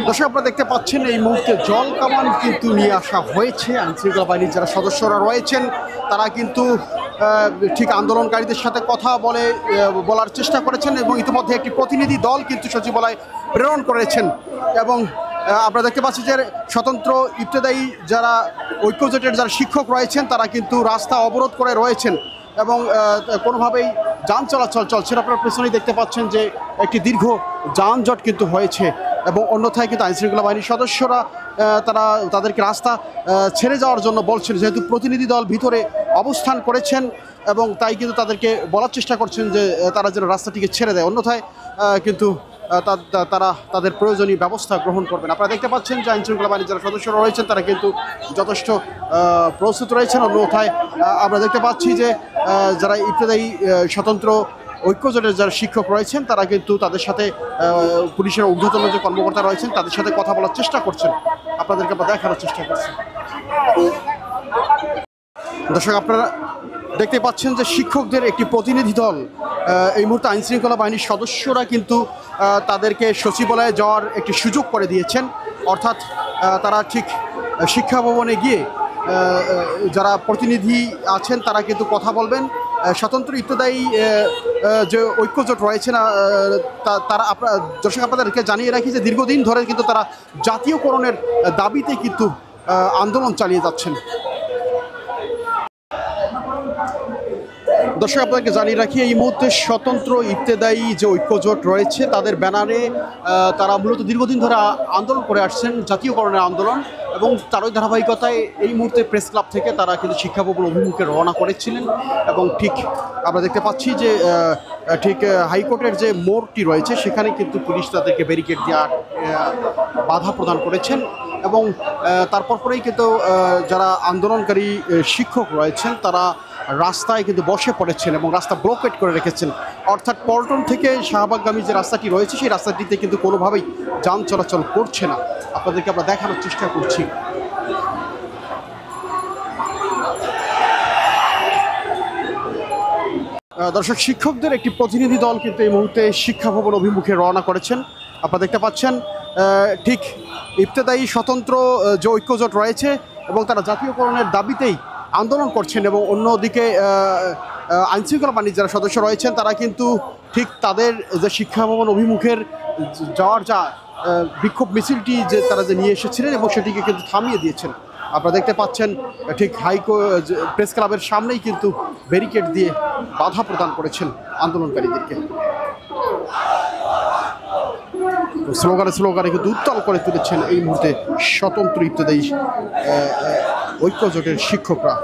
দর্শক আপনারা দেখতে পাচ্ছেন এই মুহূর্তে জল কামান কিন্তু নিয়ে আসা হয়েছে। আইনশৃঙ্খলা বাহিনীর যারা সদস্যরা রয়েছেন তারা কিন্তু ঠিক আন্দোলনকারীদের সাথে কথা বলার চেষ্টা করেছেন এবং ইতিমধ্যে একটি প্রতিনিধি দল কিন্তু সচিবালয় প্রেরণ করেছেন। এবং আমরা দেখতে পাচ্ছি যে স্বতন্ত্র ইবতেদায়ী যারা ঐক্যজোটের যারা শিক্ষক রয়েছেন তারা কিন্তু রাস্তা অবরোধ করে রয়েছেন এবং কোনোভাবেই যান চলাচল চলছে। আপনারা পেছনেই দেখতে পাচ্ছেন যে একটি দীর্ঘ যানজট কিন্তু হয়েছে এবং অন্যথায় কিন্তু আইনশৃঙ্খলা বাহিনীর সদস্যরা তাদেরকে রাস্তা ছেড়ে যাওয়ার জন্য বলছেন, যেহেতু প্রতিনিধি দল ভিতরে অবস্থান করেছেন এবং তাই কিন্তু তাদেরকে বলার চেষ্টা করছেন যে তারা যেন রাস্তাটিকে ছেড়ে দেয়, অন্যথায় কিন্তু তারা তাদের প্রয়োজনীয় ব্যবস্থা গ্রহণ করবেন। আপনারা দেখতে পাচ্ছেন যে আইনশৃঙ্খলা বাহিনীর যারা সদস্যরা রয়েছেন তারা কিন্তু যথেষ্ট প্রস্তুত রয়েছেন। অন্যথায় আমরা দেখতে পাচ্ছি যে যারা ইবতেদায়ী স্বতন্ত্র ঐক্যজোটের যারা শিক্ষক রয়েছেন তারা কিন্তু তাদের সাথে পুলিশের ঊর্ধ্বতন যে কর্মকর্তা রয়েছেন তাদের সাথে কথা বলার চেষ্টা করছেন। আপনাদেরকে আমরা দেখানোর চেষ্টা করছি। দর্শক আপনারা দেখতে পাচ্ছেন যে শিক্ষকদের একটি প্রতিনিধি দল এই মুহূর্তে আইনশৃঙ্খলা বাহিনীর সদস্যরা কিন্তু তাদেরকে সচিবালয়ে যাওয়ার একটি সুযোগ করে দিয়েছেন। অর্থাৎ তারা ঠিক শিক্ষা ভবনে গিয়ে যারা প্রতিনিধি আছেন তারা কিন্তু কথা বলবেন। স্বতন্ত্র ইবতেদায়ী যে ঐক্যজোট রয়েছে না তারা দর্শক আপনাদেরকে জানিয়ে রাখি যে দীর্ঘদিন ধরে কিন্তু তারা জাতীয়করণের দাবিতে কিন্তু আন্দোলন চালিয়ে যাচ্ছেন। দর্শক আপনাদেরকে জানিয়ে রাখি এই মুহূর্তে স্বতন্ত্র ইবতেদায়ী যে ঐক্যজোট রয়েছে তাদের ব্যানারে তারা মূলত দীর্ঘদিন ধরে আন্দোলন করে আসছেন, জাতীয়করণের আন্দোলন, এবং তারই ধারাবাহিকতায় এই মুহূর্তে প্রেস ক্লাব থেকে তারা কিন্তু শিক্ষা ভবন অভিমুখে রওনা করেছিলেন এবং ঠিক আমরা দেখতে পাচ্ছি যে ঠিক হাইকোর্টের যে মোড়টি রয়েছে সেখানে কিন্তু পুলিশ তাদেরকে ব্যারিকেড দেওয়ার বাধা প্রদান করেছেন এবং তারপর পরেই কিন্তু যারা আন্দোলনকারী শিক্ষক রয়েছেন তারা রাস্তায় কিন্তু বসে পড়েছেন এবং রাস্তা ব্লকেট করে রেখেছেন। অর্থাৎ পল্টন থেকে শাহবাগগামী যে রাস্তাটি রয়েছে সেই রাস্তাটিতে কিন্তু কোনোভাবেই যান চলাচল করছে না। আপনাদেরকে আমরা দেখানোর চেষ্টা করছি। দর্শক শিক্ষকদের একটি প্রতিনিধি দল কিন্তু এই মুহূর্তে শিক্ষা ভবন অভিমুখে রওনা করেছেন। আপনারা দেখতে পাচ্ছেন ঠিক ইবতেদায়ী স্বতন্ত্র যে ঐক্যজোট রয়েছে এবং তারা জাতীয়করণের দাবিতেই আন্দোলন করছেন এবং অন্যদিকে আইনশৃঙ্খলা বাহিনীর যারা সদস্য রয়েছেন তারা কিন্তু ঠিক তাদের যে শিক্ষা ভবন অভিমুখের যাওয়ার যা বিক্ষোভ মিছিলটি যে তারা যে নিয়ে এসেছিলেন এবং সেটিকে কিন্তু থামিয়ে দিয়েছেন। আপনারা দেখতে পাচ্ছেন ঠিক প্রেস ক্লাবের সামনেই কিন্তু ব্যারিকেড দিয়ে বাধা প্রদান করেছেন আন্দোলনকারীদেরকে। স্লোগানে কিন্তু উত্তাল করে তুলেছেন এই মুহূর্তে স্বতন্ত্র ইবতেদায়ী ঐক্যজোটের শিক্ষকরা।